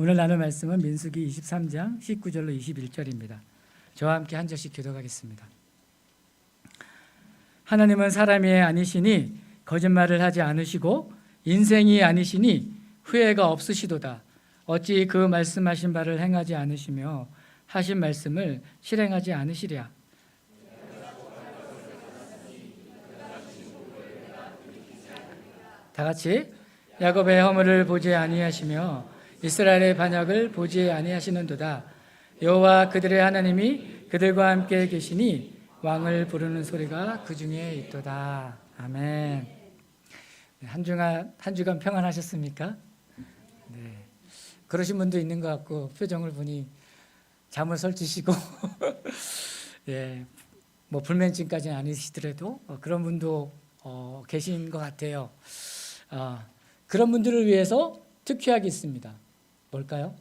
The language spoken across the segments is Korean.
오늘 나눌 말씀은 민수기 23장 19절로 21절입니다. 저와 함께 한 절씩 기도하겠습니다. 하나님은 사람이 아니시니 거짓말을 하지 않으시고 인생이 아니시니 후회가 없으시도다. 어찌 그 말씀하신 바를 행하지 않으시며 하신 말씀을 실행하지 않으시랴. 다 같이 야곱의 허물을 보지 아니하시며 이스라엘의 반역을 보지 아니하시는도다. 여호와 그들의 하나님이 그들과 함께 계시니 왕을 부르는 소리가 그 중에 있도다. 아멘. 한 주간 평안하셨습니까? 네. 그러신 분도 있는 것 같고 표정을 보니 잠을 설치시고 예, 뭐 불면증까지는 아니시더라도 그런 분도 계신 것 같아요. 그런 분들을 위해서 특효약이 있습니다. 뭘까요?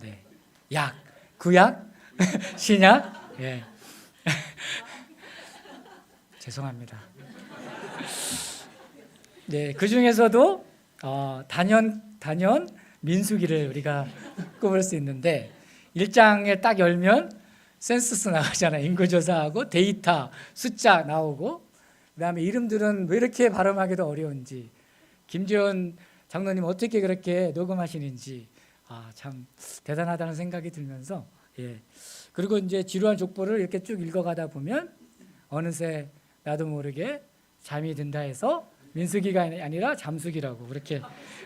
네, 약, 구약, 신약. 예. 죄송합니다. 네, 그 중에서도 단연 민수기를 우리가 꼽을 수 있는데 1장에 딱 열면 센서스 나가잖아요. 인구조사하고 데이터, 숫자 나오고 그다음에 이름들은 왜 이렇게 발음하기도 어려운지 김지원 장로님 어떻게 그렇게 녹음하시는지 참 대단하다는 생각이 들면서 그리고 이제 지루한 족보를 이렇게 쭉 읽어가다 보면 어느새 나도 모르게 잠이 든다 해서 민수기가 아니라 잠수기라고 그렇게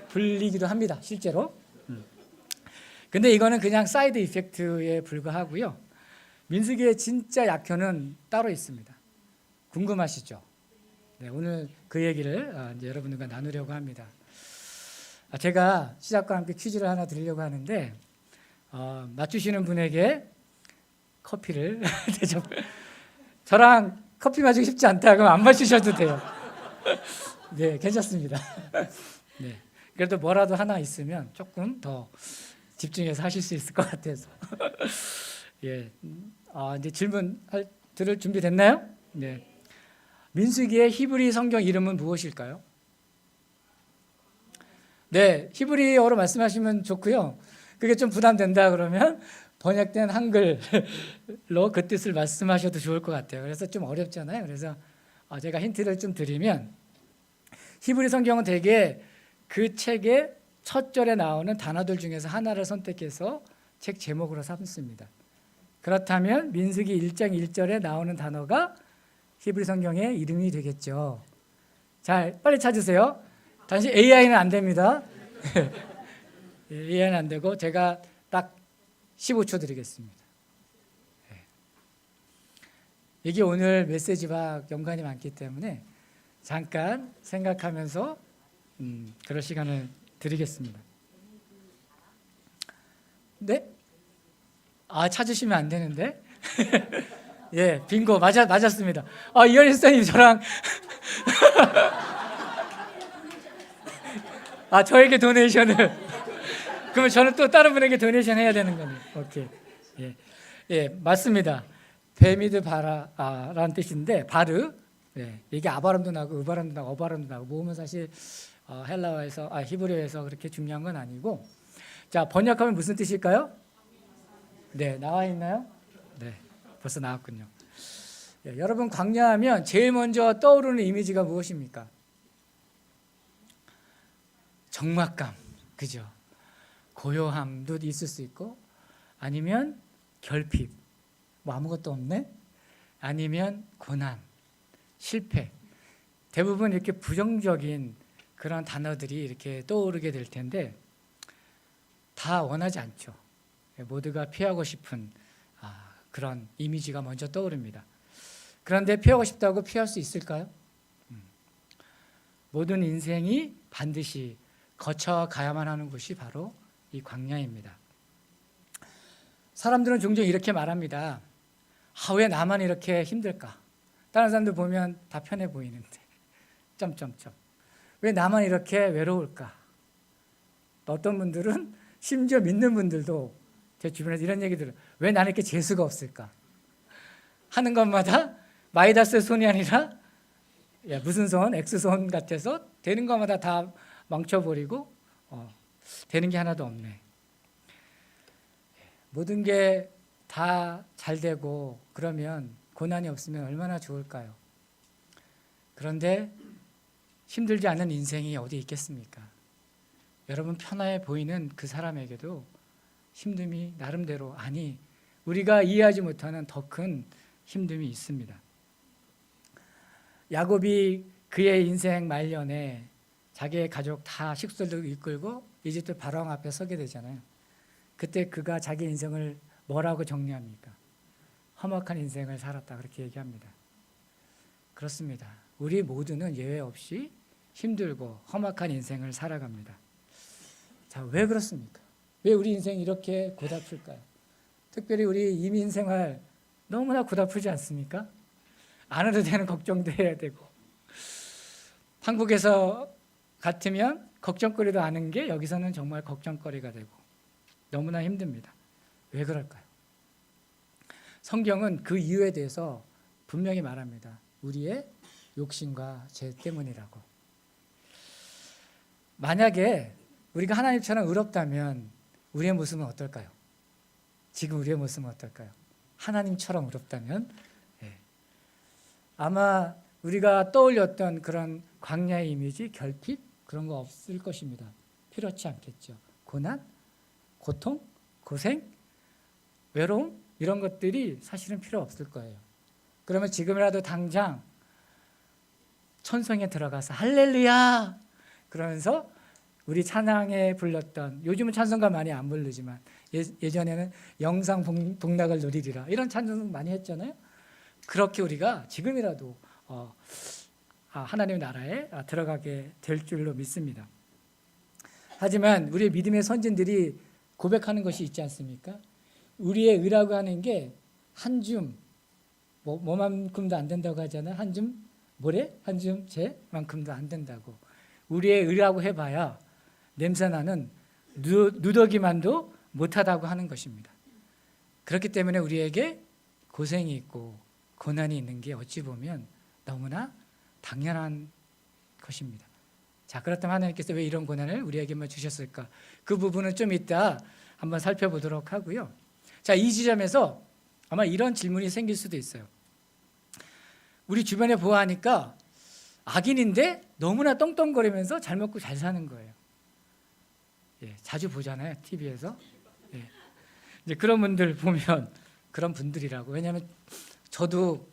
불리기도 합니다. 실제로. 근데 이거는 그냥 사이드 이펙트에 불과하고요. 민수기의 진짜 약효는 따로 있습니다. 궁금하시죠? 네, 오늘 그 얘기를 이제 여러분들과 나누려고 합니다. 제가 시작과 함께 퀴즈를 하나 드리려고 하는데 맞추시는 분에게 커피를 대접. 저랑 커피 마시고 싶지 않다 그러면 안 마시셔도 돼요. 네, 괜찮습니다. 네, 그래도 뭐라도 하나 있으면 조금 더 집중해서 하실 수 있을 것 같아서. 예, 이제 질문 들을 준비 됐나요? 네. 민수기의 히브리 성경 이름은 무엇일까요? 네, 히브리어로 말씀하시면 좋고요. 그게 좀 부담된다 그러면 번역된 한글로 그 뜻을 말씀하셔도 좋을 것 같아요. 그래서 좀 어렵잖아요. 그래서 제가 힌트를 좀 드리면 히브리 성경은 대개 그 책의 첫 절에 나오는 단어들 중에서 하나를 선택해서 책 제목으로 삼습니다. 그렇다면 민수기 1장 1절에 나오는 단어가 히브리 성경의 이름이 되겠죠. 자, 빨리 찾으세요. 단지 AI는 안 됩니다. AI는 안 되고 제가 딱 15초 드리겠습니다. 이게 오늘 메시지와 연관이 많기 때문에 잠깐 생각하면서 그럴 시간을 드리겠습니다. 네? 찾으시면 안 되는데. 예, 빙고 맞았습니다. 이현희 선생님 저랑 저에게 도네이션을 그러면 저는 또 다른 분에게 도네이션 해야 되는 거네요. 오케이. 예, 맞습니다. 베미드 바라라는 뜻인데 바르. 예, 이게 아바람도 나고 으바람도 나고 어바람도 나고 모으면 사실 헬라어에서 히브리어에서 그렇게 중요한 건 아니고 자, 번역하면 무슨 뜻일까요? 네, 나와 있나요? 네. 벌써 나왔군요. 예, 여러분 광야하면 제일 먼저 떠오르는 이미지가 무엇입니까? 적막감, 그죠? 고요함도 있을 수 있고 아니면 결핍, 뭐 아무것도 없네? 아니면 고난, 실패. 대부분 이렇게 부정적인 그런 단어들이 이렇게 떠오르게 될 텐데 다 원하지 않죠. 모두가 피하고 싶은 그런 이미지가 먼저 떠오릅니다. 그런데 피하고 싶다고 피할 수 있을까요? 모든 인생이 반드시 거쳐가야만 하는 곳이 바로 이 광야입니다. 사람들은 종종 이렇게 말합니다. 왜 나만 이렇게 힘들까? 다른 사람들 보면 다 편해 보이는데 점점점. 왜 나만 이렇게 외로울까? 어떤 분들은 심지어 믿는 분들도 제 주변에서 이런 얘기 들어요. 왜 나는 이렇게 재수가 없을까? 하는 것마다 마이다스 손이 아니라 무슨 손? X손 같아서 되는 것마다 다 망쳐버리고 되는 게 하나도 없네. 모든 게 다 잘 되고 그러면 고난이 없으면 얼마나 좋을까요? 그런데 힘들지 않은 인생이 어디 있겠습니까? 여러분 편해 보이는 그 사람에게도 힘듦이 나름대로, 아니 우리가 이해하지 못하는 더 큰 힘듦이 있습니다. 야곱이 그의 인생 말년에 자기의 가족 다 식구들도 이끌고 이집트 바로왕 앞에 서게 되잖아요. 그때 그가 자기 인생을 뭐라고 정리합니까? 험악한 인생을 살았다, 그렇게 얘기합니다. 그렇습니다. 우리 모두는 예외 없이 힘들고 험악한 인생을 살아갑니다. 자, 왜 그렇습니까? 왜 우리 인생이 이렇게 고달플까요? 특별히 우리 이민 생활 너무나 고달프지 않습니까? 안 해도 되는 걱정도 해야 되고, 한국에서 같으면 걱정거리도 아는 게 여기서는 정말 걱정거리가 되고 너무나 힘듭니다. 왜 그럴까요? 성경은 그 이유에 대해서 분명히 말합니다. 우리의 욕심과 죄 때문이라고. 만약에 우리가 하나님처럼 의롭다면 우리의 모습은 어떨까요? 지금 우리의 모습은 어떨까요? 하나님처럼 의롭다면 아마 우리가 떠올렸던 그런 광야의 이미지, 결핍 그런 거 없을 것입니다. 필요치 않겠죠. 고난, 고통, 고생, 외로움 이런 것들이 사실은 필요 없을 거예요. 그러면 지금이라도 당장 천성에 들어가서 할렐루야 그러면서 우리 찬양에 불렀던, 요즘은 찬송가 많이 안 부르지만 예전에는 영상 복락을 누리리라 이런 찬송 많이 했잖아요. 그렇게 우리가 지금이라도 하나님의 나라에 들어가게 될 줄로 믿습니다. 하지만 우리의 믿음의 선진들이 고백하는 것이 있지 않습니까? 우리의 의라고 하는 게 한 줌 뭐만큼도 안 된다고 하잖아요. 한 줌 모래, 한 줌 재만큼도 안 된다고. 우리의 의라고 해봐야 냄새나는 누더기만도 못하다고 하는 것입니다. 그렇기 때문에 우리에게 고생이 있고 고난이 있는 게 어찌 보면 너무나 당연한 것입니다. 자, 그렇다면 하나님께서 왜 이런 고난을 우리에게만 주셨을까? 그 부분은 좀 이따 한번 살펴보도록 하고요. 자, 이 지점에서 아마 이런 질문이 생길 수도 있어요. 우리 주변에 보아하니까 악인인데 너무나 떵떵거리면서 잘 먹고 잘 사는 거예요. 자주 보잖아요, TV에서. 이제 그런 분들 보면 그런 분들이라고. 왜냐하면 저도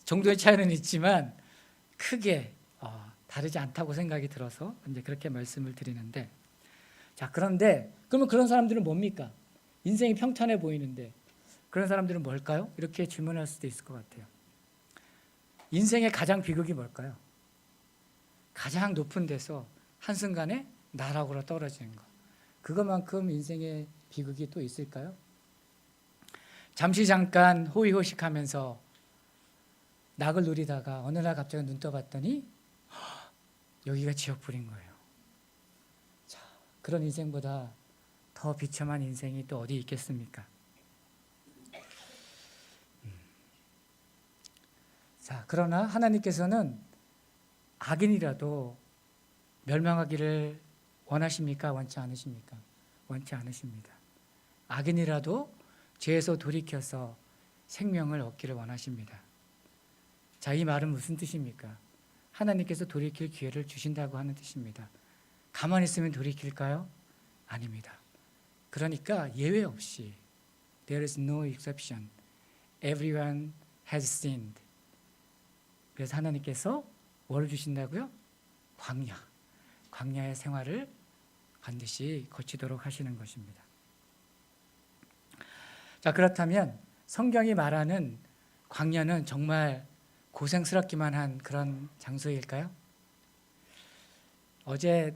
정도의 차이는 있지만 크게 다르지 않다고 생각이 들어서 이제 그렇게 말씀을 드리는데, 자, 그런데 그러면 그런 사람들은 뭡니까? 인생이 평탄해 보이는데 그런 사람들은 뭘까요? 이렇게 질문할 수도 있을 것 같아요. 인생의 가장 비극이 뭘까요? 가장 높은 데서 한순간에 나락으로 떨어지는 것. 그것만큼 인생의 비극이 또 있을까요? 잠시 잠깐 호의호식하면서 낙을 누리다가 어느 날 갑자기 눈 떠봤더니 여기가 지옥불인 거예요. 자, 그런 인생보다 더 비참한 인생이 또 어디 있겠습니까? 자, 그러나 하나님께서는 악인이라도 멸망하기를 원하십니까? 원치 않으십니까? 원치 않으십니다. 악인이라도 죄에서 돌이켜서 생명을 얻기를 원하십니다. 자, 이 말은 무슨 뜻입니까? 하나님께서 돌이킬 기회를 주신다고 하는 뜻입니다. 가만히 있으면 돌이킬까요? 아닙니다. 그러니까 예외 없이 There is no exception. Everyone has sinned. 그래서 하나님께서 뭘 주신다고요? 광야의 생활을 반드시 거치도록 하시는 것입니다. 자, 그렇다면 성경이 말하는 광야는 정말 고생스럽기만 한 그런 장소일까요? 어제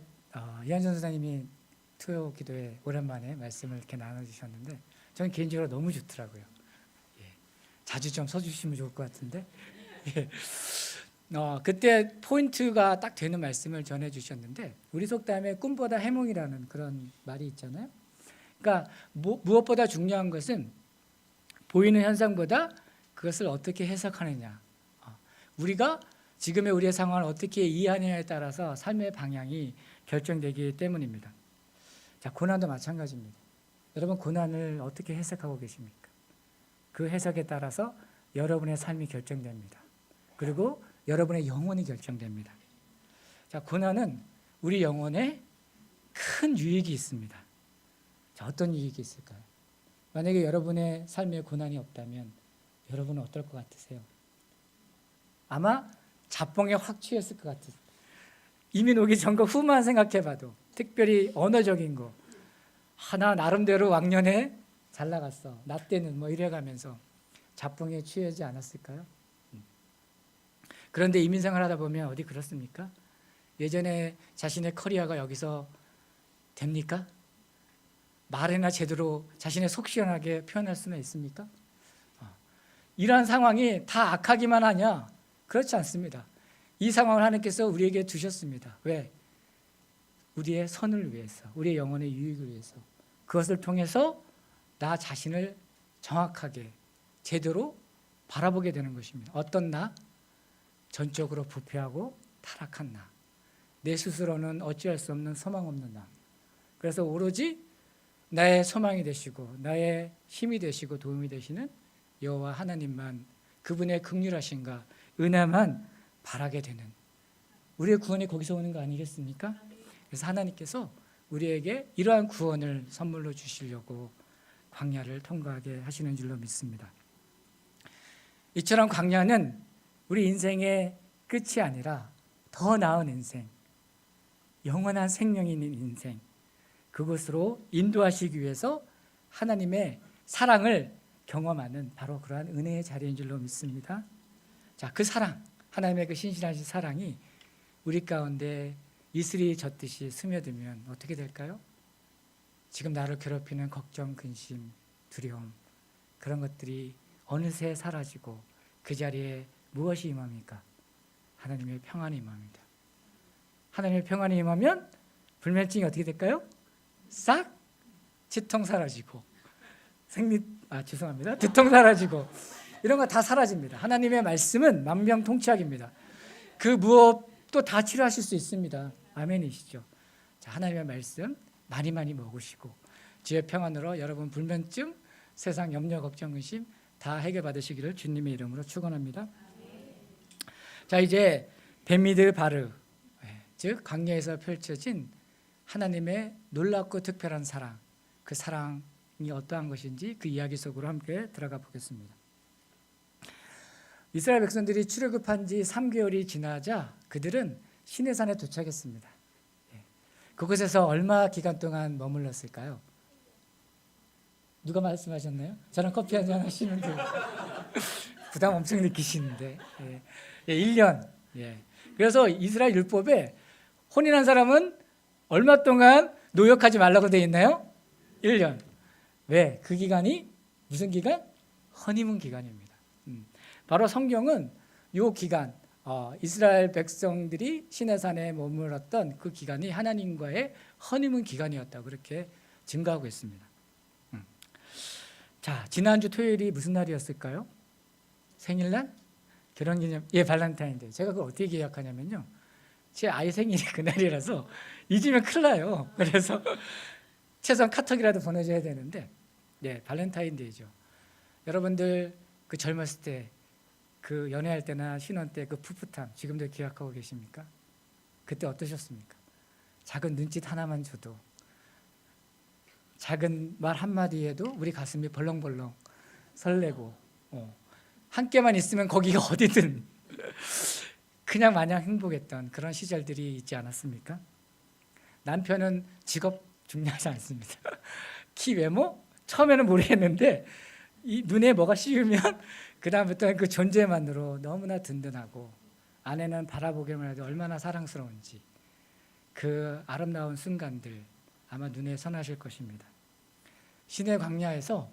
이한준 선생님이 토요 기도에 오랜만에 말씀을 이렇게 나눠주셨는데 저는 개인적으로 너무 좋더라고요. 자주 좀 써주시면 좋을 것 같은데. 그때 포인트가 딱 되는 말씀을 전해주셨는데, 우리 속담에 꿈보다 해몽이라는 그런 말이 있잖아요. 그러니까 무엇보다 중요한 것은 보이는 현상보다 그것을 어떻게 해석하느냐, 우리가 지금의 우리의 상황을 어떻게 이해하느냐에 따라서 삶의 방향이 결정되기 때문입니다. 자, 고난도 마찬가지입니다. 여러분, 고난을 어떻게 해석하고 계십니까? 그 해석에 따라서 여러분의 삶이 결정됩니다. 그리고 여러분의 영혼이 결정됩니다. 자, 고난은 우리 영혼에 큰 유익이 있습니다. 자, 어떤 유익이 있을까요? 만약에 여러분의 삶에 고난이 없다면 여러분은 어떨 것 같으세요? 아마 자뽕에 확 취했을 것 같으세요. 이민 오기 전과 후만 생각해봐도, 특별히 언어적인 거, 하나 나름대로 왕년에 잘 나갔어, 나 때는 뭐 이래가면서 자뽕에 취하지 않았을까요? 그런데 이민 생활하다 보면 어디 그렇습니까? 예전에 자신의 커리어가 여기서 됩니까? 말이나 제대로 자신의 속 시원하게 표현할 수는 있습니까? 이러한 상황이 다 악하기만 하냐? 그렇지 않습니다. 이 상황을 하나님께서 우리에게 두셨습니다. 왜? 우리의 선을 위해서, 우리의 영혼의 유익을 위해서. 그것을 통해서 나 자신을 정확하게 제대로 바라보게 되는 것입니다. 어떤 나? 전적으로 부패하고 타락한 나. 내 스스로는 어찌할 수 없는 소망 없는 나. 그래서 오로지 나의 소망이 되시고 나의 힘이 되시고 도움이 되시는 여호와 하나님만, 그분의 긍휼하심과 은혜만 바라게 되는, 우리의 구원이 거기서 오는 거 아니겠습니까? 그래서 하나님께서 우리에게 이러한 구원을 선물로 주시려고 광야를 통과하게 하시는 줄로 믿습니다. 이처럼 광야는 우리 인생의 끝이 아니라 더 나은 인생, 영원한 생명이 있는 인생, 그곳으로 인도하시기 위해서 하나님의 사랑을 경험하는 바로 그러한 은혜의 자리인 줄로 믿습니다. 자, 그 사랑, 하나님의 그 신실하신 사랑이 우리 가운데 이슬이 젖듯이 스며들면 어떻게 될까요? 지금 나를 괴롭히는 걱정, 근심, 두려움, 그런 것들이 어느새 사라지고 그 자리에 무엇이 임합니까? 하나님의 평안이 임합니다. 하나님의 평안이 임하면 불면증이 어떻게 될까요? 싹 치통 사라지고 두통 사라지고 이런 거 다 사라집니다. 하나님의 말씀은 만병통치약입니다. 그 무엇도 다 치료하실 수 있습니다. 아멘이시죠? 자, 하나님의 말씀 많이 먹으시고 주의 평안으로 여러분 불면증, 세상 염려, 걱정, 근심 다 해결받으시기를 주님의 이름으로 축원합니다. 자, 이제 베미드 바르, 즉 광야에서 펼쳐진 하나님의 놀랍고 특별한 사랑, 그 사랑이 어떠한 것인지 그 이야기 속으로 함께 들어가 보겠습니다. 이스라엘 백성들이 출애굽한 지 3개월이 지나자 그들은 시내산에 도착했습니다. 그곳에서 얼마 기간 동안 머물렀을까요? 누가 말씀하셨나요? 저랑 커피 한잔 하시는데 부담 엄청 느끼시는데 1년. 그래서 이스라엘 율법에 혼인한 사람은 얼마 동안 노역하지 말라고 되어 있나요? 1년. 왜? 그 기간이 무슨 기간? 허니문 기간입니다. 바로 성경은 이 기간, 이스라엘 백성들이 시내산에 머물렀던 그 기간이 하나님과의 허니문 기간이었다고 그렇게 증거하고 있습니다. 자, 지난주 토요일이 무슨 날이었을까요? 생일날? 결혼기념, 발렌타인데이. 제가 그걸 어떻게 기억하냐면요, 제 아이 생일이 그날이라서 잊으면 큰일 나요. 그래서 최소한 카톡이라도 보내줘야 되는데, 발렌타인데이죠. 여러분들 그 젊었을 때, 그 연애할 때나 신혼 때 그 풋풋함 지금도 기억하고 계십니까? 그때 어떠셨습니까? 작은 눈짓 하나만 줘도, 작은 말 한마디에도 우리 가슴이 벌렁벌렁 설레고, 함께만 있으면 거기가 어디든 그냥 마냥 행복했던 그런 시절들이 있지 않았습니까? 남편은 직업 중요하지 않습니다. 키, 외모? 처음에는 모르겠는데 이 눈에 뭐가 씌우면 그 다음부터는 그 존재만으로 너무나 든든하고, 아내는 바라보기만 해도 얼마나 사랑스러운지 그 아름다운 순간들 아마 눈에 선하실 것입니다. 시내 광야에서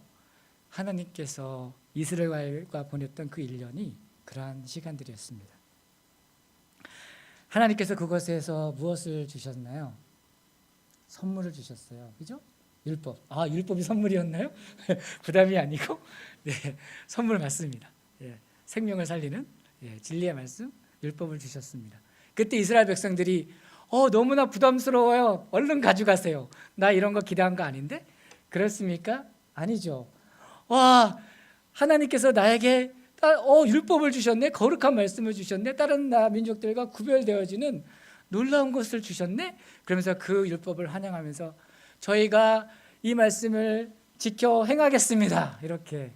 하나님께서 이스라엘과 보냈던 그 1년이 그러한 시간들이었습니다. 하나님께서 그곳에서 무엇을 주셨나요? 선물을 주셨어요. 그죠? 율법. 율법이 선물이었나요? 부담이 아니고 선물 맞습니다. 생명을 살리는 진리의 말씀, 율법을 주셨습니다. 그때 이스라엘 백성들이 너무나 부담스러워요. 얼른 가져가세요. 나 이런 거 기대한 거 아닌데? 그렇습니까? 아니죠. 와, 하나님께서 나에게 율법을 주셨네. 거룩한 말씀을 주셨네. 다른 민족들과 구별되어지는 놀라운 것을 주셨네. 그러면서 그 율법을 환영하면서 저희가 이 말씀을 지켜 행하겠습니다. 이렇게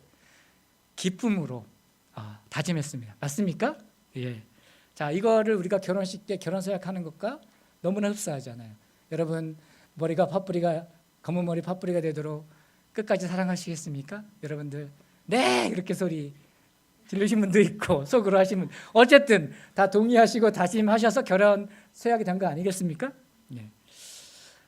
기쁨으로 다짐했습니다. 맞습니까? 예. 자, 이거를 우리가 결혼식 때 결혼 서약하는 것과 너무나 흡사하잖아요. 여러분, 머리가 파뿌리가 검은 머리 파뿌리가 되도록 끝까지 사랑하시겠습니까? 여러분들 네 이렇게 소리 들으신 분도 있고 속으로 하시는 분, 어쨌든 다 동의하시고 다짐하셔서 결혼 서약이 된 거 아니겠습니까? 예.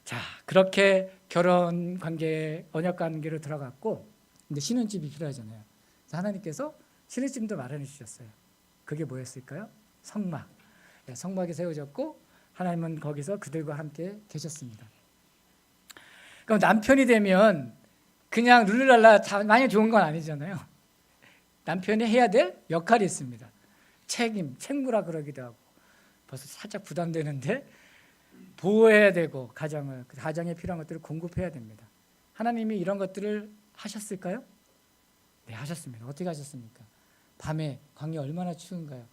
자, 그렇게 결혼 관계 언약 관계로 들어갔고 이제 신혼집이 필요하잖아요. 그래서 하나님께서 신혼집도 마련해 주셨어요. 그게 뭐였을까요? 성막. 예, 성막이 세워졌고 하나님은 거기서 그들과 함께 계셨습니다. 그럼 남편이 되면 그냥 룰루랄라 많이 좋은 건 아니잖아요. 남편이 해야 될 역할이 있습니다. 책무라 그러기도 하고 벌써 살짝 부담되는데 보호해야 되고 가정에 필요한 것들을 공급해야 됩니다. 하나님이 이런 것들을 하셨을까요? 네, 하셨습니다. 어떻게 하셨습니까? 밤에 광야 얼마나 추운가요?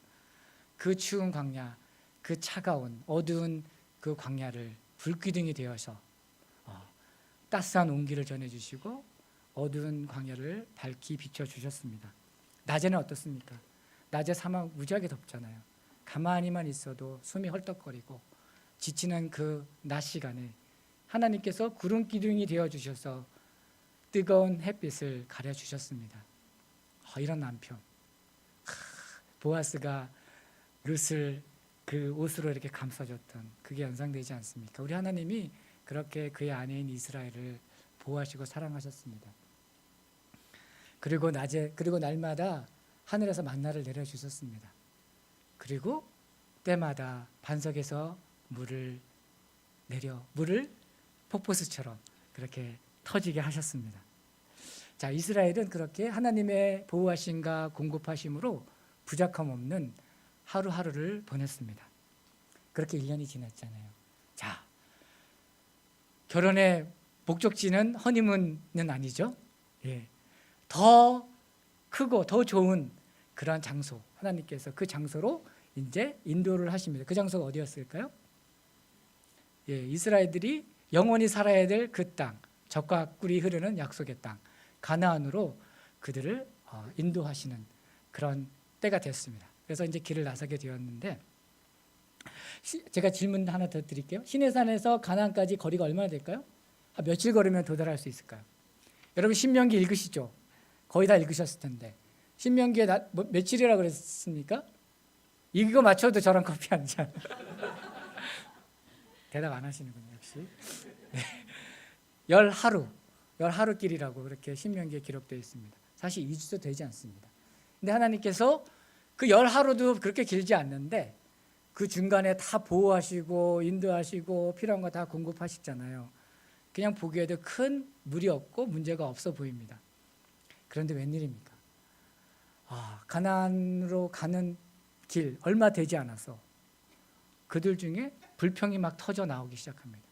그 추운 광야, 그 차가운 어두운 그 광야를 불기둥이 되어서 따스한 온기를 전해주시고 어두운 광야를 밝히 비춰주셨습니다. 낮에는 어떻습니까? 낮에 사막 무지하게 덥잖아요. 가만히만 있어도 숨이 헐떡거리고 지치는 그 낮 시간에 하나님께서 구름 기둥이 되어주셔서 뜨거운 햇빛을 가려주셨습니다. 이런 남편. 보아스가 룻을 그 옷으로 이렇게 감싸줬던 그게 연상되지 않습니까? 우리 하나님이 그렇게 그의 아내인 이스라엘을 보호하시고 사랑하셨습니다. 그리고 날마다 하늘에서 만나를 내려주셨습니다. 그리고 때마다 반석에서 물을 폭포수처럼 그렇게 터지게 하셨습니다. 자, 이스라엘은 그렇게 하나님의 보호하심과 공급하심으로 부족함 없는 하루하루를 보냈습니다. 그렇게 1년이 지났잖아요. 자, 결혼의 목적지는 허니문은 아니죠. 예. 더 크고 더 좋은 그런 장소, 하나님께서 그 장소로 이제 인도를 하십니다. 그 장소가 어디였을까요? 예, 이스라엘들이 영원히 살아야 될 그 땅, 젖과 꿀이 흐르는 약속의 땅, 가나안으로 그들을 인도하시는 그런 때가 됐습니다. 그래서 이제 길을 나서게 되었는데, 제가 질문 하나 더 드릴게요. 시내산에서 가나안까지 거리가 얼마나 될까요? 며칠 걸으면 도달할 수 있을까요? 여러분 신명기 읽으시죠? 거의 다 읽으셨을 텐데 신명기에 며칠이라고 그랬습니까? 이거 맞춰도 저랑 커피 한 잔. 대답 안 하시는군요. 역시. 네. 10하루 길이라고 그렇게 신명기에 기록되어 있습니다. 사실 2주도 되지 않습니다. 근데 하나님께서 그 10하루도 그렇게 길지 않는데 그 중간에 다 보호하시고 인도하시고 필요한 거 다 공급하시잖아요. 그냥 보기에도 큰 무리 없고 문제가 없어 보입니다. 그런데 웬일입니까? 가나안으로 가는 길 얼마 되지 않아서 그들 중에 불평이 막 터져 나오기 시작합니다.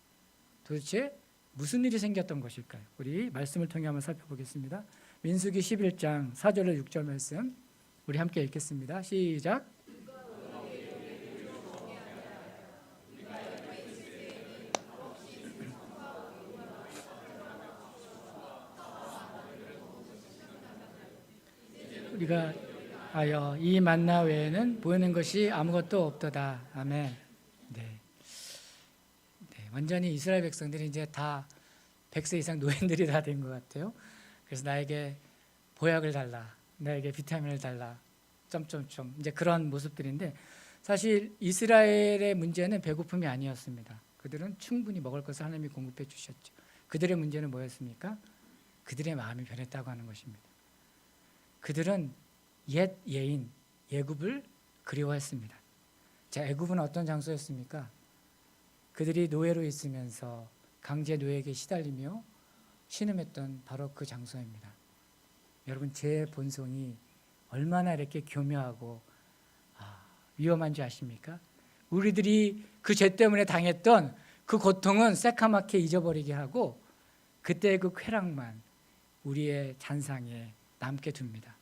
도대체 무슨 일이 생겼던 것일까요? 우리 말씀을 통해 한번 살펴보겠습니다. 민수기 11장 4절로 6절 말씀 우리 함께 읽겠습니다. 시작. 우리가 하여 이 만나 외에는 보이는 것이 아무것도 없도다. 아멘. 네. 완전히 이스라엘 백성들이 이제 다 100세 이상 노인들이 다 된 것 같아요. 그래서 나에게 보약을 달라, 나에게 비타민을 달라, 점점점 이제 그런 모습들인데 사실 이스라엘의 문제는 배고픔이 아니었습니다. 그들은 충분히 먹을 것을 하나님이 공급해 주셨죠. 그들의 문제는 뭐였습니까? 그들의 마음이 변했다고 하는 것입니다. 그들은 옛 예인 애굽을 그리워했습니다. 자, 애굽은 어떤 장소였습니까? 그들이 노예로 있으면서 강제 노예에게 시달리며 신음했던 바로 그 장소입니다. 여러분, 제 본성이 얼마나 이렇게 교묘하고 위험한 줄 아십니까? 우리들이 그 죄 때문에 당했던 그 고통은 새카맣게 잊어버리게 하고 그때의 그 쾌락만 우리의 잔상에 남게 둡니다.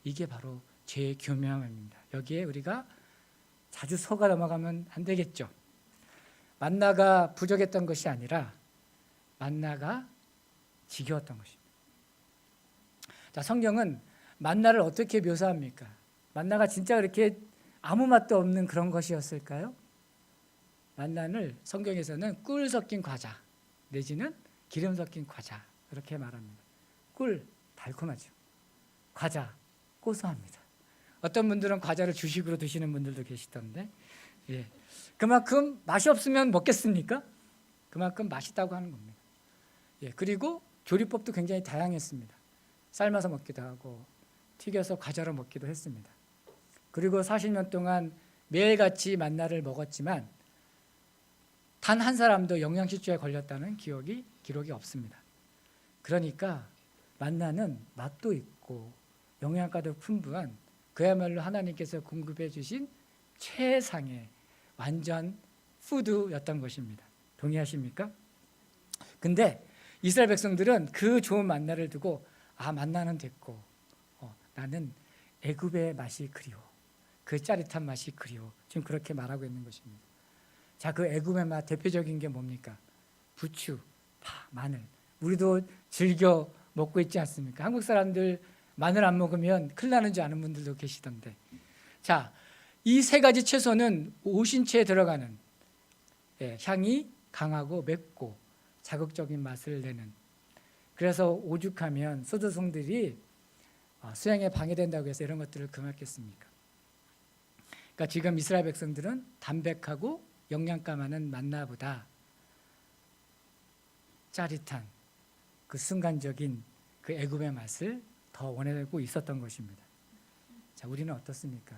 이게 바로 죄의 교명입니다. 여기에 우리가 자주 속아 넘어가면 안 되겠죠. 만나가 부족했던 것이 아니라 만나가 지겨웠던 것입니다. 자, 성경은 만나를 어떻게 묘사합니까? 만나가 진짜 그렇게 아무 맛도 없는 그런 것이었을까요? 만나를 성경에서는 꿀 섞인 과자 내지는 기름 섞인 과자 이렇게 말합니다. 꿀 달콤하죠. 과자 고소합니다. 어떤 분들은 과자를 주식으로 드시는 분들도 계시던데, 예. 그만큼 맛이 없으면 먹겠습니까? 그만큼 맛있다고 하는 겁니다. 예. 그리고 조리법도 굉장히 다양했습니다. 삶아서 먹기도 하고 튀겨서 과자로 먹기도 했습니다. 그리고 40년 동안 매일같이 만나를 먹었지만 단 한 사람도 영양실조에 걸렸다는 기록이 없습니다. 그러니까 만나는 맛도 있고 영양가도 풍부한 그야말로 하나님께서 공급해 주신 최상의 완전 푸드였던 것입니다. 동의하십니까? 근데 이스라엘 백성들은 그 좋은 만나를 두고 만나는 됐고 나는 애굽의 맛이 그리워. 그 짜릿한 맛이 그리워. 지금 그렇게 말하고 있는 것입니다. 자, 그 애굽의 맛 대표적인 게 뭡니까? 부추, 파, 마늘. 우리도 즐겨 먹고 있지 않습니까? 한국 사람들 마늘 안 먹으면 큰일 나는 줄 아는 분들도 계시던데. 자, 이 세 가지 채소는 오신채에 들어가는 향이 강하고 맵고 자극적인 맛을 내는, 그래서 오죽하면 소조성들이 수양에 방해된다고 해서 이런 것들을 금했겠습니까? 그러니까 지금 이스라엘 백성들은 담백하고 영양가 많은 만나보다 짜릿한 그 순간적인 그 애굽의 맛을 더 원하고 있었던 것입니다. 자, 우리는 어떻습니까?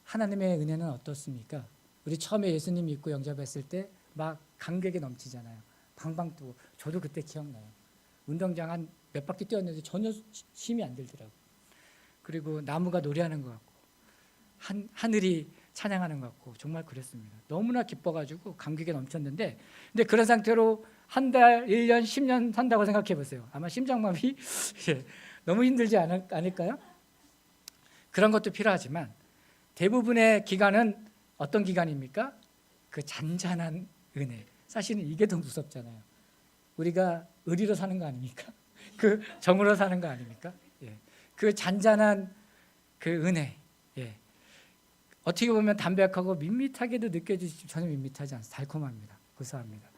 하나님의 은혜는 어떻습니까? 우리 처음에 예수님 믿고 영접했을 때 막 감격이 넘치잖아요. 방방 뜨고. 저도 그때 기억나요. 운동장 한 몇 바퀴 뛰었는데 전혀 힘이 안 들더라고요. 그리고 나무가 노래하는 것 같고 하늘이 찬양하는 것 같고 정말 그랬습니다. 너무나 기뻐가지고 감격에 넘쳤는데, 근데 그런 상태로 한 달, 1년, 10년 산다고 생각해 보세요. 아마 심장마비 너무 힘들지 않을까요? 그런 것도 필요하지만 대부분의 기간은 어떤 기간입니까? 그 잔잔한 은혜. 사실은 이게 더 무섭잖아요. 우리가 의리로 사는 거 아닙니까? 그 정으로 사는 거 아닙니까? 예. 그 잔잔한 그 은혜. 예. 어떻게 보면 담백하고 밋밋하게도 느껴지지 전혀 밋밋하지 않습니다. 달콤합니다. 고소합니다.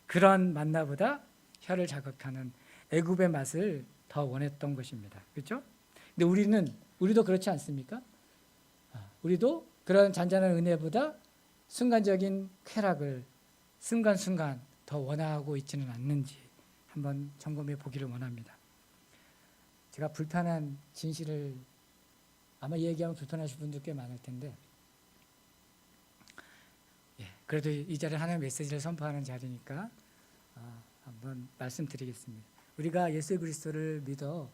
그런 만나보다 혀를 자극하는 애굽의 맛을 더 원했던 것입니다. 그렇죠? 근데 우리도 그렇지 않습니까? 우리도 그런 잔잔한 은혜보다 순간적인 쾌락을 순간순간 더 원하고 있지는 않는지 한번 점검해 보기를 원합니다. 제가 불편한 진실을 아마 얘기하면 불편하실 분들 꽤 많을 텐데, 그래도 이 자리는 하나님의 메시지를 선포하는 자리니까 한번 말씀드리겠습니다. 우리가 예수 그리스도를 믿어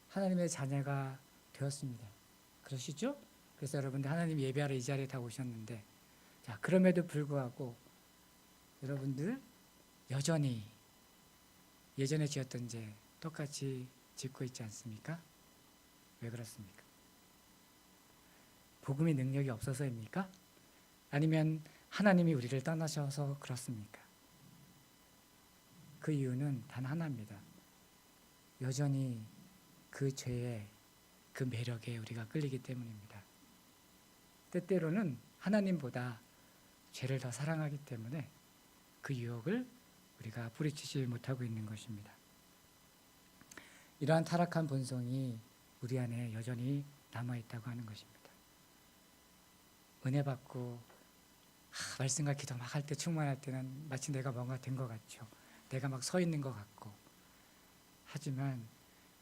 하나님의 자녀가 되었습니다. 그러시죠? 그래서 여러분들 하나님 예배하러 이 자리에 다 오셨는데, 자, 그럼에도 불구하고 여러분들 여전히 예전에 지었던 죄 똑같이 짓고 있지 않습니까? 왜 그렇습니까? 복음의 능력이 없어서입니까? 아니면 하나님이 우리를 떠나셔서 그렇습니까? 그 이유는 단 하나입니다. 여전히 그 죄의 그 매력에 우리가 끌리기 때문입니다. 때때로는 하나님보다 죄를 더 사랑하기 때문에 그 유혹을 우리가 뿌리치지 못하고 있는 것입니다. 이러한 타락한 본성이 우리 안에 여전히 남아있다고 하는 것입니다. 은혜 받고 말씀과 기도 막 할 때, 충만할 때는 마치 내가 뭔가 된 것 같죠. 내가 막 서 있는 것 같고. 하지만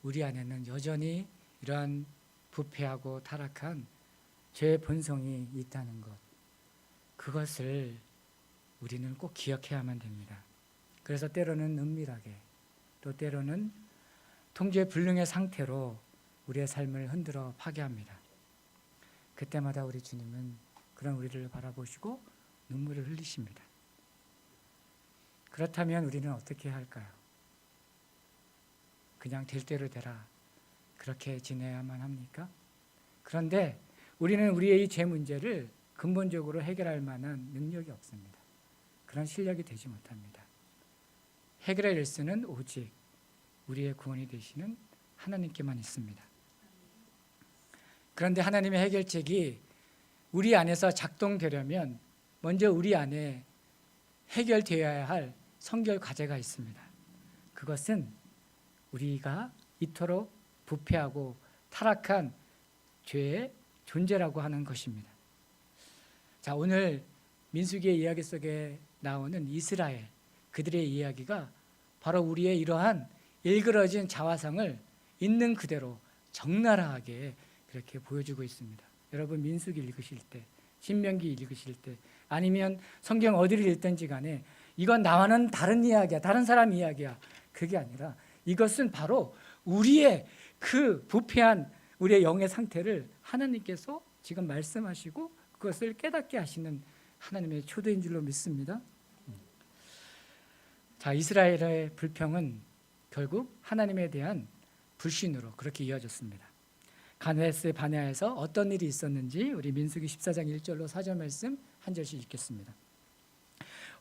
우리 안에는 여전히 이러한 부패하고 타락한 죄의 본성이 있다는 것, 그것을 우리는 꼭 기억해야만 됩니다. 그래서 때로는 은밀하게, 또 때로는 통제불능의 상태로 우리의 삶을 흔들어 파괴합니다. 그때마다 우리 주님은 그런 우리를 바라보시고 눈물을 흘리십니다. 그렇다면 우리는 어떻게 할까요? 그냥 될 대로 되라, 그렇게 지내야만 합니까? 그런데 우리는 우리의 이 죄 문제를 근본적으로 해결할 만한 능력이 없습니다. 그런 실력이 되지 못합니다. 해결의 일수는 오직 우리의 구원이 되시는 하나님께만 있습니다. 그런데 하나님의 해결책이 우리 안에서 작동되려면 먼저 우리 안에 해결되어야 할 성결 과제가 있습니다. 그것은 우리가 이토록 부패하고 타락한 죄의 존재라고 하는 것입니다. 자, 오늘 민수기의 이야기 속에 나오는 이스라엘, 그들의 이야기가 바로 우리의 이러한 일그러진 자화상을 있는 그대로 적나라하게 그렇게 보여주고 있습니다. 여러분, 민수기 읽으실 때, 신명기 읽으실 때, 아니면 성경 어디를 읽든지 간에 이건 나와는 다른 이야기야, 다른 사람 이야기야, 그게 아니라 이것은 바로 우리의 그 부패한 우리의 영의 상태를 하나님께서 지금 말씀하시고 그것을 깨닫게 하시는 하나님의 초대인 줄로 믿습니다. 자, 이스라엘의 불평은 결국 하나님에 대한 불신으로 그렇게 이어졌습니다. 가데스 바네아에서 어떤 일이 있었는지 우리 민수기 14장 1절로 4절 말씀 한 절씩 읽겠습니다.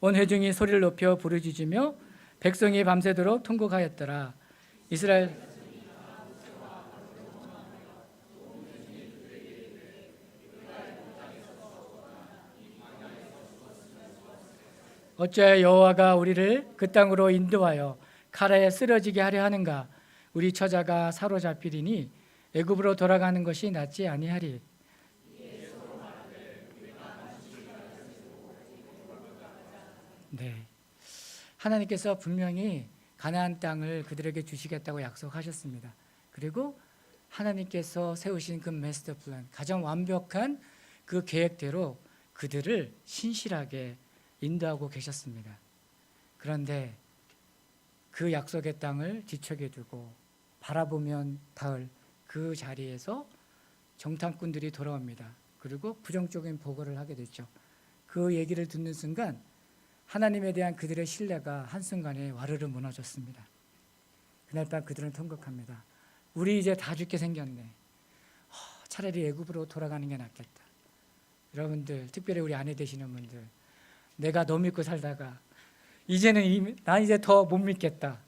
온 회중이 소리를 높여 부르짖으며 백성이 밤새도록 통곡하였더라. 이스라엘 어찌하여 여호와가 우리를 그 땅으로 인도하여 칼에 쓰러지게 하려 하는가? 우리 처자가 사로잡히리니 애굽으로 돌아가는 것이 낫지 아니하리. 네, 하나님께서 분명히 가나안 땅을 그들에게 주시겠다고 약속하셨습니다. 그리고 하나님께서 세우신 그 마스터 플랜, 가장 완벽한 그 계획대로 그들을 신실하게 인도하고 계셨습니다. 그런데 그 약속의 땅을 지척에 두고 바라보면 닿을 그 자리에서 정탐꾼들이 돌아옵니다. 그리고 부정적인 보고를 하게 됐죠. 그 얘기를 듣는 순간 하나님에 대한 그들의 신뢰가 한순간에 와르르 무너졌습니다. 그날 밤 그들은 통곡합니다. 우리 이제 다 죽게 생겼네. 차라리 애굽으로 돌아가는 게 낫겠다. 여러분들, 특별히 우리 아내 되시는 분들, 내가 너 믿고 살다가 이제는 나 이제 더 못 믿겠다.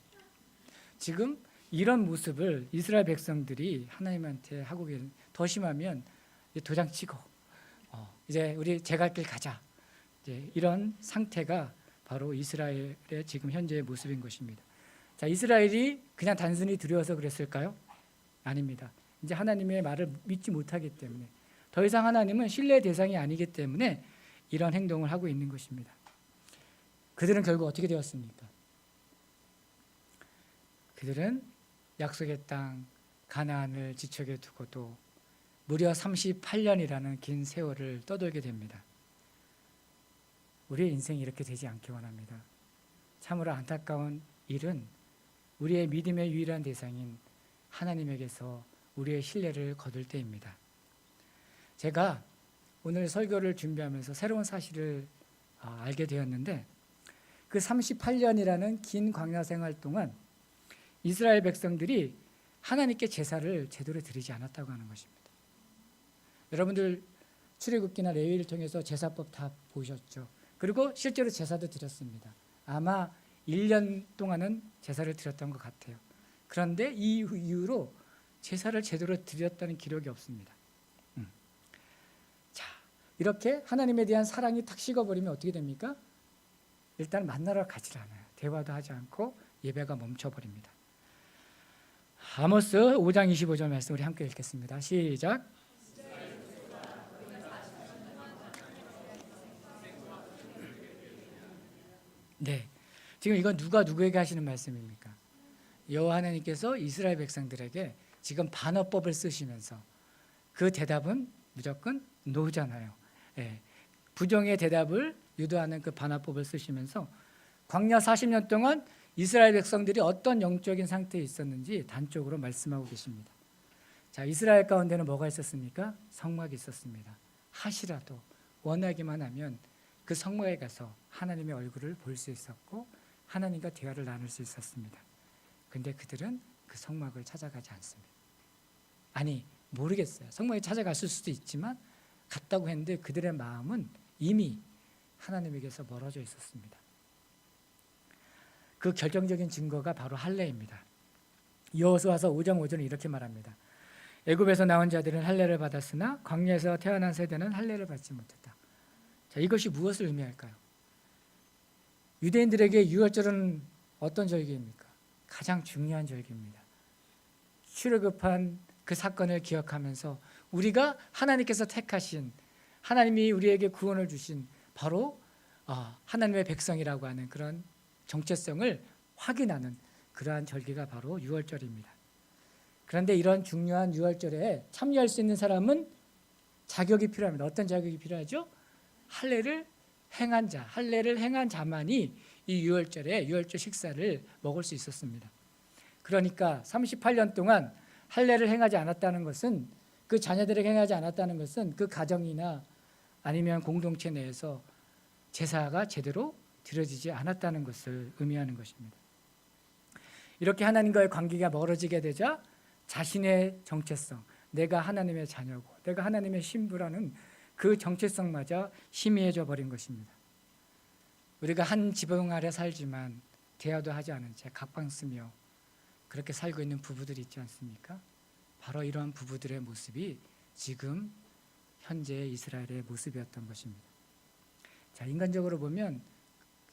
지금 이런 모습을 이스라엘 백성들이 하나님한테 하고 계신, 더 심하면 도장 치고 이제 우리 제 갈 길 가자. 이제 이런 상태가 바로 이스라엘의 지금 현재의 모습인 것입니다. 자, 이스라엘이 그냥 단순히 두려워서 그랬을까요? 아닙니다. 이제 하나님의 말을 믿지 못하기 때문에, 더 이상 하나님은 신뢰의 대상이 아니기 때문에 이런 행동을 하고 있는 것입니다. 그들은 결국 어떻게 되었습니까? 그들은 약속의 땅 가나안을 지척에 두고도 무려 38년이라는 긴 세월을 떠돌게 됩니다. 우리의 인생이 이렇게 되지 않기 원합니다. 참으로 안타까운 일은 우리의 믿음의 유일한 대상인 하나님에게서 우리의 신뢰를 거둘 때입니다. 제가 오늘 설교를 준비하면서 새로운 사실을 알게 되었는데, 그 38년이라는 긴 광야 생활 동안 이스라엘 백성들이 하나님께 제사를 제대로 드리지 않았다고 하는 것입니다. 여러분들 출애굽기나 레위기를 통해서 제사법 다 보셨죠? 그리고 실제로 제사도 드렸습니다. 아마 1년 동안은 제사를 드렸던 것 같아요. 그런데 이 이후로 제사를 제대로 드렸다는 기록이 없습니다. 자, 이렇게 하나님에 대한 사랑이 탁 식어버리면 어떻게 됩니까? 일단 만나러 가지 않아요. 대화도 하지 않고 예배가 멈춰버립니다. 아모스 5장 25절 말씀 우리 함께 읽겠습니다. 시작. 네, 지금 이건 누가 누구에게 하시는 말씀입니까? 여호와 하나님께서 이스라엘 백성들에게 지금 반어법을 쓰시면서, 그 대답은 무조건 노잖아요. 네, 부정의 대답을 유도하는 그 반어법을 쓰시면서 광야 40년 동안 이스라엘 백성들이 어떤 영적인 상태에 있었는지 단적으로 말씀하고 계십니다. 자, 이스라엘 가운데는 뭐가 있었습니까? 성막이 있었습니다. 핫이라도 원하기만 하면 그 성막에 가서 하나님의 얼굴을 볼 수 있었고 하나님과 대화를 나눌 수 있었습니다. 근데 그들은 그 성막을 찾아가지 않습니다. 아니, 모르겠어요. 성막에 찾아갔을 수도 있지만 갔다고 했는데 그들의 마음은 이미 하나님에게서 멀어져 있었습니다. 그 결정적인 증거가 바로 할례입니다. 여호수아서 5장 5절은 이렇게 말합니다. 애굽에서 나온 자들은 할례를 받았으나 광야에서 태어난 세대는 할례를 받지 못했다. 자, 이것이 무엇을 의미할까요? 유대인들에게 유월절은 어떤 절기입니까? 가장 중요한 절기입니다. 출애굽한 그 사건을 기억하면서 우리가 하나님께서 택하신, 하나님이 우리에게 구원을 주신 바로 하나님의 백성이라고 하는 그런 정체성을 확인하는 그러한 절기가 바로 유월절입니다. 그런데 이런 중요한 유월절에 참여할 수 있는 사람은 자격이 필요합니다. 어떤 자격이 필요하죠? 할례를 행한 자, 할례를 행한 자만이 이 유월절에 유월절 식사를 먹을 수 있었습니다. 그러니까 38년 동안 할례를 행하지 않았다는 것은, 그 자녀들에게 행하지 않았다는 것은 그 가정이나 아니면 공동체 내에서 제사가 제대로 드려지지 않았다는 것을 의미하는 것입니다. 이렇게 하나님과의 관계가 멀어지게 되자 자신의 정체성, 내가 하나님의 자녀고 내가 하나님의 신부라는 그 정체성마저 희미해져 버린 것입니다. 우리가 한 지붕 아래 살지만 대화도 하지 않은 채 각방 쓰며 그렇게 살고 있는 부부들이 있지 않습니까? 바로 이러한 부부들의 모습이 지금 현재 이스라엘의 모습이었던 것입니다. 자, 인간적으로 보면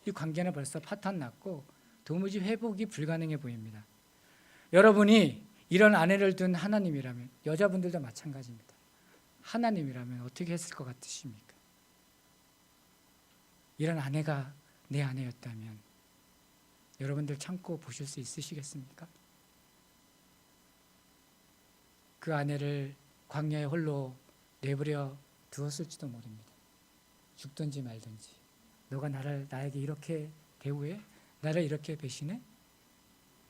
이 관계는 벌써 파탄났고 도무지 회복이 불가능해 보입니다. 여러분이 이런 아내를 둔 하나님이라면, 여자분들도 마찬가지입니다. 하나님이라면 어떻게 했을 것 같으십니까? 이런 아내가 내 아내였다면 여러분들 참고 보실 수 있으시겠습니까? 그 아내를 광야에 홀로 내버려 두었을지도 모릅니다. 죽든지 말든지. 너가 나에게 이렇게 대우해? 나를 이렇게 배신해?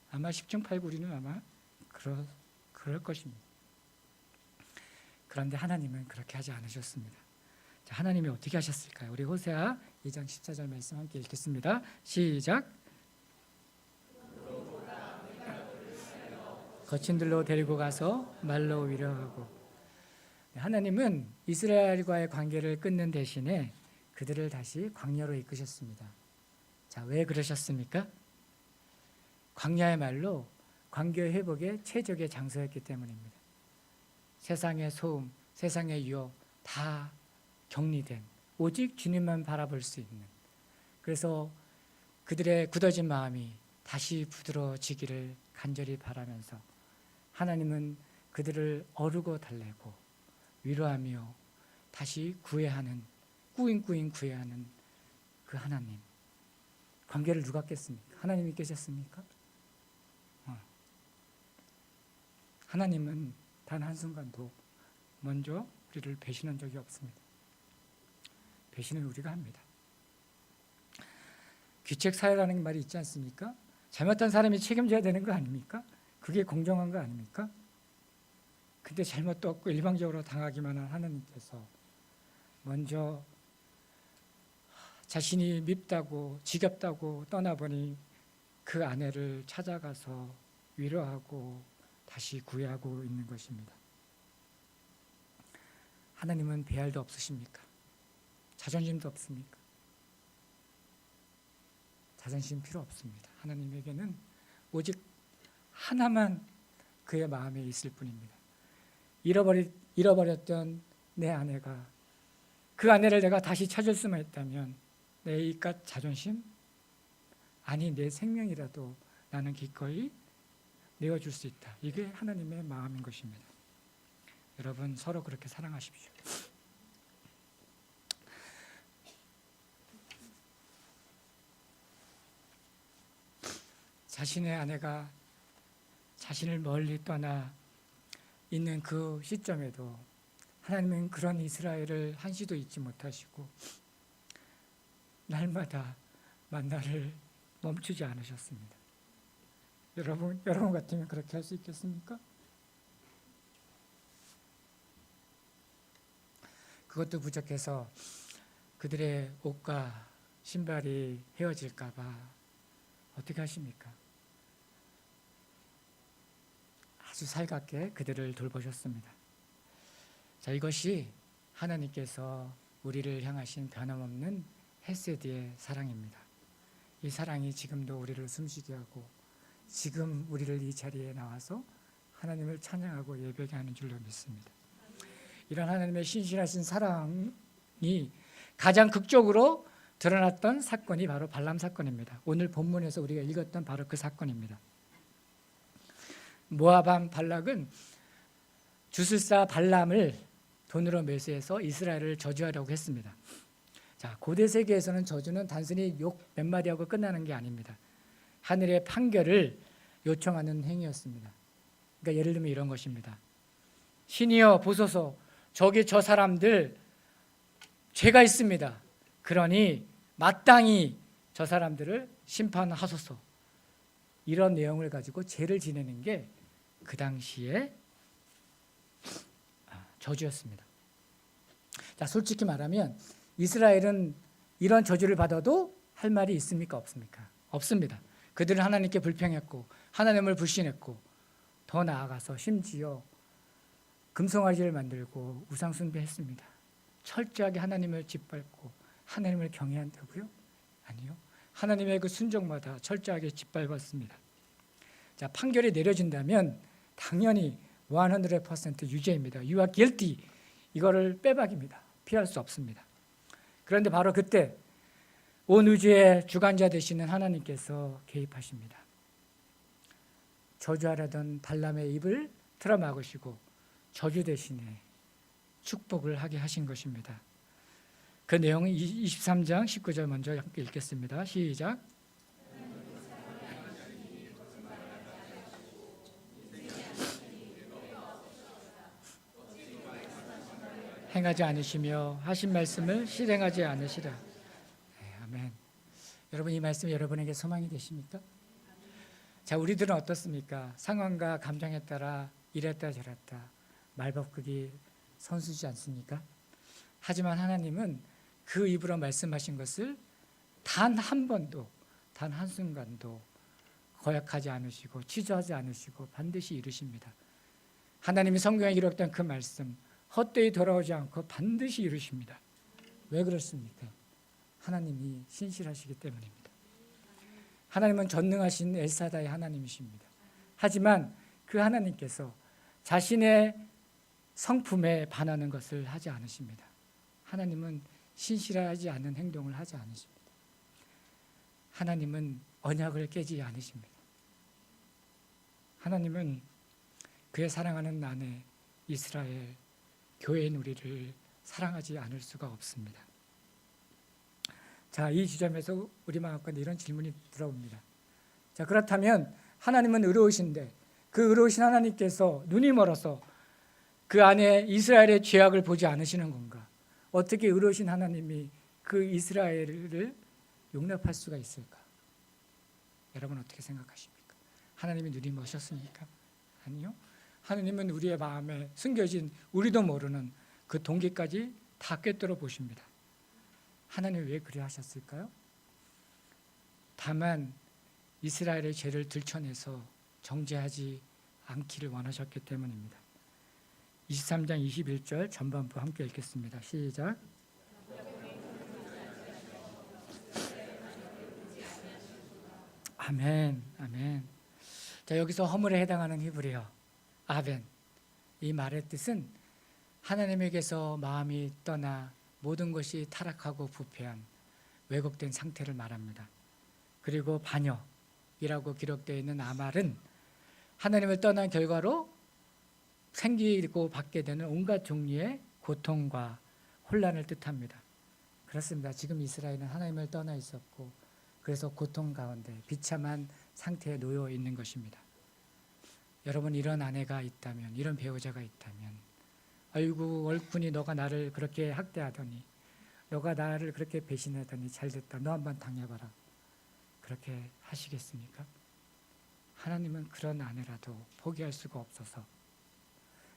아마 10중 8구리는 아마 그럴 것입니다. 그런데 하나님은 그렇게 하지 않으셨습니다. 자, 하나님이 어떻게 하셨을까요? 우리 호세아 2장 14절 말씀 함께 읽겠습니다. 시작. 거친들로 데리고 가서 말로 위로하고. 하나님은 이스라엘과의 관계를 끊는 대신에 그들을 다시 광야로 이끄셨습니다. 자, 왜 그러셨습니까? 광야의 말로 관계 회복의 최적의 장소였기 때문입니다. 세상의 소음, 세상의 유혹 다 격리된, 오직 주님만 바라볼 수 있는, 그래서 그들의 굳어진 마음이 다시 부드러워지기를 간절히 바라면서 하나님은 그들을 어루고 달래고 위로하며 다시 구애하는, 꾸잉꾸잉 구애하는 그 하나님. 관계를 누가 깼습니까? 하나님이 깨셨습니까? 하나님은 단 한순간도 먼저 우리를 배신한 적이 없습니다. 배신은 우리가 합니다. 귀책 사회라는 말이 있지 않습니까? 잘못한 사람이 책임져야 되는 거 아닙니까? 그게 공정한 거 아닙니까? 근데 잘못도 없고 일방적으로 당하기만 한 하나님께서 먼저 자신이 밉다고 지겹다고 떠나보니 그 아내를 찾아가서 위로하고 다시 구애하고 있는 것입니다. 하나님은 배알도 없으십니까? 자존심도 없습니까? 자존심 필요 없습니다. 하나님에게는 오직 하나만 그의 마음에 있을 뿐입니다. 잃어버렸던 내 아내가, 그 아내를 내가 다시 찾을 수만 있다면 내 이깟 자존심? 아니, 내 생명이라도 나는 기꺼이 내어줄 수 있다. 이게 하나님의 마음인 것입니다. 여러분, 서로 그렇게 사랑하십시오. 자신의 아내가 자신을 멀리 떠나 있는 그 시점에도 하나님은 그런 이스라엘을 한시도 잊지 못하시고 날마다 만나를 멈추지 않으셨습니다. 여러분 같으면 그렇게 할 수 있겠습니까? 그것도 부족해서 그들의 옷과 신발이 헤어질까 봐 어떻게 하십니까? 아주 살갑게 그들을 돌보셨습니다. 자, 이것이 하나님께서 우리를 향하신 변함없는 헤세드의 사랑입니다. 이 사랑이 지금도 우리를 숨쉬게 하고 지금 우리를 이 자리에 나와서 하나님을 찬양하고 예배하게 하는 줄로 믿습니다. 이런 하나님의 신실하신 사랑이 가장 극적으로 드러났던 사건이 바로 발람 사건입니다. 오늘 본문에서 우리가 읽었던 바로 그 사건입니다. 모압 왕 발락은 주술사 발람을 돈으로 매수해서 이스라엘을 저주하려고 했습니다. 자, 고대 세계에서는 저주는 단순히 욕 몇 마디 하고 끝나는 게 아닙니다. 하늘의 판결을 요청하는 행위였습니다. 그러니까 예를 들면 이런 것입니다. 신이여 보소서, 저기 저 사람들 죄가 있습니다. 그러니 마땅히 저 사람들을 심판하소서. 이런 내용을 가지고 죄를 지내는 게 그 당시에 저주였습니다. 자, 솔직히 말하면 이스라엘은 이런 저주를 받아도 할 말이 있습니까? 없습니까? 없습니다. 그들은 하나님께 불평했고 하나님을 불신했고 더 나아가서 심지어 금송아지를 만들고 우상 숭배했습니다. 철저하게 하나님을 짓밟고 하나님을 경외한다고요? 아니요. 하나님의 그 순종마다 철저하게 짓밟았습니다. 자, 판결이 내려진다면 당연히 100% 유죄입니다. You are guilty. 이거를 빼박입니다. 피할 수 없습니다. 그런데 바로 그때 온 우주의 주관자 되시는 하나님께서 개입하십니다. 저주하려던 발람의 입을 틀어막으시고 저주 대신에 축복을 하게 하신 것입니다. 그 내용은 23장 19절 먼저 함께 읽겠습니다. 시작. 행하지 않으시며 하신 말씀을 실행하지 않으시라. 네, 아멘. 여러분, 이 말씀이 여러분에게 소망이 되십니까? 자, 우리들은 어떻습니까? 상황과 감정에 따라 이랬다 저랬다 말바꾸기 선수지 않습니까? 하지만 하나님은 그 입으로 말씀하신 것을 단 한 번도, 단 한순간도 거역하지 않으시고 취소하지 않으시고 반드시 이루십니다. 하나님이 성경에 기록된 그 말씀 헛되이 돌아오지 않고 반드시 이루십니다. 왜 그렇습니까? 하나님이 신실하시기 때문입니다. 하나님은 전능하신 엘사다의 하나님이십니다. 하지만 그 하나님께서 자신의 성품에 반하는 것을 하지 않으십니다. 하나님은 신실하지 않은 행동을 하지 않으십니다. 하나님은 언약을 깨지 않으십니다. 하나님은 그의 사랑하는 아내 이스라엘 교회인 우리를 사랑하지 않을 수가 없습니다. 자, 이 지점에서 우리 마음가운데 이런 질문이 들어옵니다. 자, 그렇다면 하나님은 의로우신데 그 의로우신 하나님께서 눈이 멀어서 그 안에 이스라엘의 죄악을 보지 않으시는 건가? 어떻게 의로우신 하나님이 그 이스라엘을 용납할 수가 있을까? 여러분 어떻게 생각하십니까? 하나님이 눈이 머셨습니까? 아니요. 하나님은 우리의 마음에 숨겨진 우리도 모르는 그 동기까지 다 꿰뚫어 보십니다. 하나님이 왜 그래 하셨을까요? 다만 이스라엘의 죄를 들춰내서 정죄하지 않기를 원하셨기 때문입니다. 23장 21절 전반부 함께 읽겠습니다. 시작. 아멘, 아멘. 자, 여기서 허물에 해당하는 히브리어 아벤, 이 말의 뜻은 하나님에게서 마음이 떠나 모든 것이 타락하고 부패한 왜곡된 상태를 말합니다. 그리고 반역이라고 기록되어 있는 아말은 하나님을 떠난 결과로 생기고 받게 되는 온갖 종류의 고통과 혼란을 뜻합니다. 그렇습니다. 지금 이스라엘은 하나님을 떠나 있었고 그래서 고통 가운데 비참한 상태에 놓여 있는 것입니다. 여러분, 이런 아내가 있다면, 이런 배우자가 있다면, 아이고 얼큰이 너가 나를 그렇게 학대하더니, 너가 나를 그렇게 배신하더니 잘됐다, 너 한번 당해봐라, 그렇게 하시겠습니까? 하나님은 그런 아내라도 포기할 수가 없어서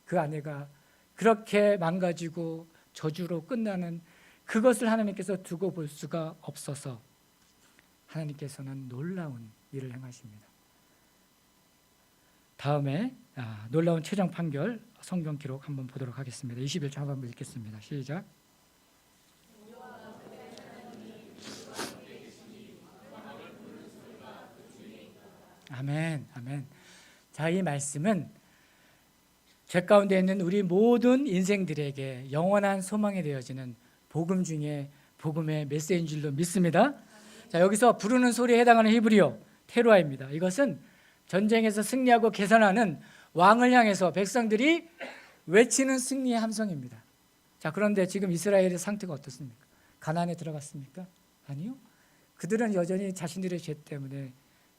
그 아내가 그렇게 망가지고 저주로 끝나는 그것을 하나님께서 두고 볼 수가 없어서 하나님께서는 놀라운 일을 행하십니다. 다음에 놀라운 최종 판결 성경 기록 한번 보도록 하겠습니다. 21절 한번 읽겠습니다. 시작. 아멘, 아멘. 자, 이 말씀은 죄 가운데 있는 우리 모든 인생들에게 영원한 소망이 되어지는 복음 중에 복음의 메시지인 줄로 믿습니다. 자, 여기서 부르는 소리에 해당하는 히브리어 테루아입니다. 이것은 전쟁에서 승리하고 개선하는 왕을 향해서 백성들이 외치는 승리의 함성입니다. 자, 그런데 지금 이스라엘의 상태가 어떻습니까? 가나안에 들어갔습니까? 아니요. 그들은 여전히 자신들의 죄 때문에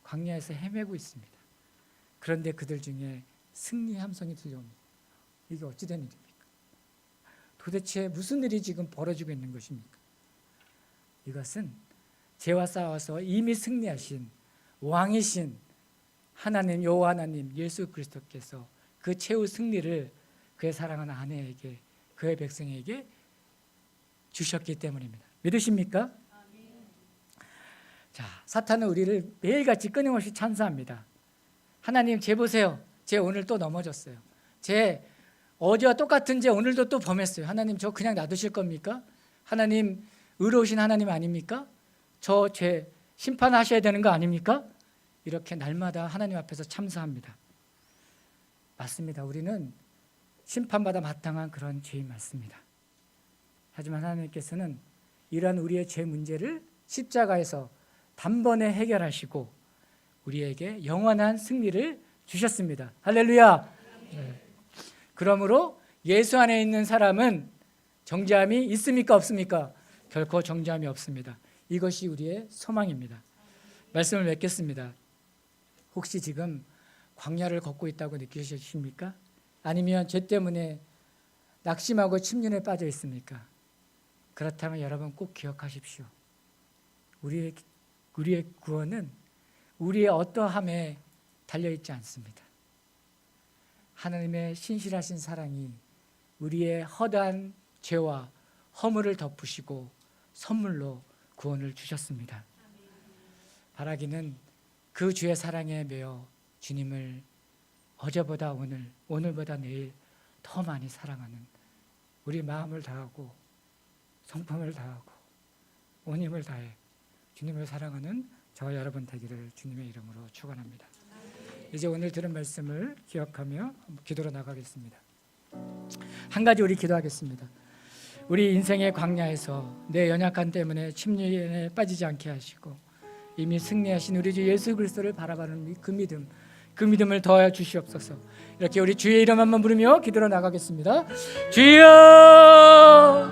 광야에서 헤매고 있습니다. 그런데 그들 중에 승리의 함성이 들려옵니다. 이게 어찌된 일입니까? 도대체 무슨 일이 지금 벌어지고 있는 것입니까? 이것은 죄와 싸워서 이미 승리하신 왕이신 하나님, 여호와 하나님 예수 그리스도께서 그 최후 승리를 그의 사랑하는 아내에게, 그의 백성에게 주셨기 때문입니다. 믿으십니까? 자, 사탄은 우리를 매일같이 끊임없이 찬사합니다. 하나님, 쟤 보세요. 쟤 오늘 또 넘어졌어요. 쟤 어제와 똑같은 죄 오늘도 또 범했어요. 하나님, 저 그냥 놔두실 겁니까? 하나님, 의로우신 하나님 아닙니까? 저 죄 심판하셔야 되는 거 아닙니까? 이렇게 날마다 하나님 앞에서 참사합니다. 맞습니다. 우리는 심판받아 마땅한 그런 죄인 맞습니다. 하지만 하나님께서는 이러한 우리의 죄 문제를 십자가에서 단번에 해결하시고 우리에게 영원한 승리를 주셨습니다. 할렐루야. 네. 그러므로 예수 안에 있는 사람은 정죄함이 있습니까? 없습니까? 결코 정죄함이 없습니다. 이것이 우리의 소망입니다. 말씀을 맺겠습니다. 혹시 지금 광야를 걷고 있다고 느끼십니까? 아니면 죄 때문에 낙심하고 침륜에 빠져 있습니까? 그렇다면 여러분 꼭 기억하십시오. 우리의 구원은 우리의 어떠함에 달려있지 않습니다. 하나님의 신실하신 사랑이 우리의 허다한 죄와 허물을 덮으시고 선물로 구원을 주셨습니다. 바라기는 그 주의 사랑에 매여 주님을 어제보다 오늘, 오늘보다 내일 더 많이 사랑하는 우리 마음을 다하고 성품을 다하고 온 힘을 다해 주님을 사랑하는 저와 여러분 되기를 주님의 이름으로 축원합니다. 이제 오늘 들은 말씀을 기억하며 기도로 나가겠습니다. 한 가지 우리 기도하겠습니다. 우리 인생의 광야에서 내 연약함 때문에 침륜에 빠지지 않게 하시고 이미 승리하신 우리 주 예수 그리스도를 바라보는 그 믿음을 더하여 주시옵소서. 이렇게 우리 주의 이름 한번 부르며 기도로 나가겠습니다. 주여!